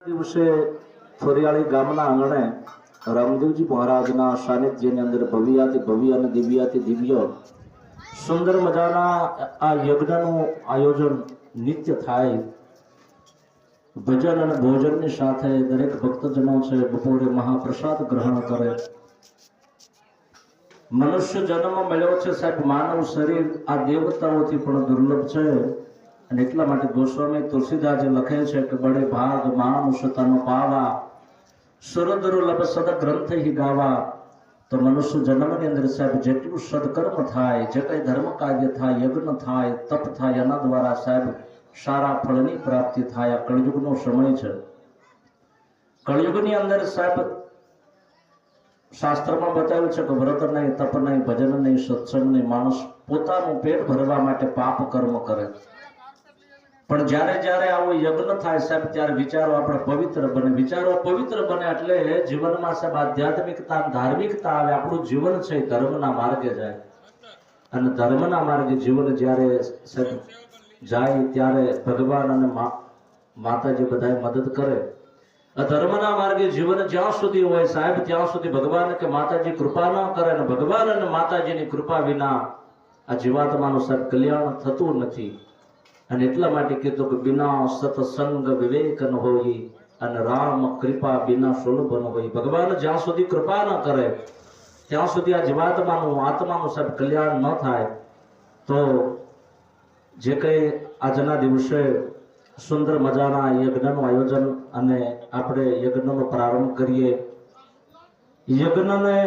દિવસે ફરિયાળી ગામના આંગણે રામદેવજી મહારાજના સાનિધ્યની અંદર ભવ્યાતિ ભવ્ય અને દિવ્યાતિ દિવ્ય સુંદર મજાના આ યજ્ઞનું આયોજન નિત્ય થાય। ભજન અને ભોજનની સાથે દરેક ભક્તજનો છે બપોરે મહાપ્રસાદ ગ્રહણ કરે। મનુષ્ય જન્મ મળ્યો છે સાહેબ, માનવ શરીર આ દેવતાઓથી પણ દુર્લભ છે અને એટલા માટે ગોસ્વામી તુલસીદાસ લખે છે કે બડે ભાગ માનુષ તન પાવા સુરદુર્લભ સદ ગ્રંથ હિ ગાવા। તો મનુષ્ય જન્મની અંદર સાહેબ જેટલું સદકર્મ થાય, જે કઈ ધર્મ કાર્ય થાય, યજ્ઞ થાય, તપ થાય, એના દ્વારા સાહેબ સારા ફળની પ્રાપ્તિ થાય। આ કળયુગનો સમય છે। કળયુગની અંદર સાહેબ શાસ્ત્રમાં બતાવ્યું છે કે વ્રત નહીં, તપ નહીં, ભજન નહીં, સત્સંગ નહીં, માણસ પોતાનું પેટ ભરવા માટે પાપ કર્મ કરે। પણ જ્યારે જ્યારે આવો યજ્ઞ થાય સાહેબ ત્યારે વિચારો આપણે પવિત્ર બને। વિચારો પવિત્ર બને એટલે જીવનમાં સાહેબ આધ્યાત્મિકતા, ધાર્મિકતા આવે। આપણું જીવન છે ધર્મના માર્ગે જાય અને ધર્મના માર્ગે જીવન જ્યારે સાહેબ જાય ત્યારે ભગવાન અને માતાજી બધા મદદ કરે। ધર્મના માર્ગે જીવન જ્યાં સુધી હોય સાહેબ ત્યાં સુધી ભગવાન કે માતાજી કૃપા ન કરે અને ભગવાન અને માતાજીની કૃપા વિના આ જીવાત્માનું સાહેબ કલ્યાણ થતું નથી। અને એટલા માટે કીધું કે બિના સત્સંગ વિવેક ન હોય અને રામ કૃપા બિના સુલભ ન હોય। ભગવાન જ્યાં સુધી કૃપા ન કરે ત્યાં સુધી આ જીવાત્માનું આત્માનું સાહેબ કલ્યાણ ન થાય। તો જે કઈ આજના દિવસે સુંદર મજાના યજ્ઞનું આયોજન અને આપણે યજ્ઞનો પ્રારંભ કરીએ। યજ્ઞને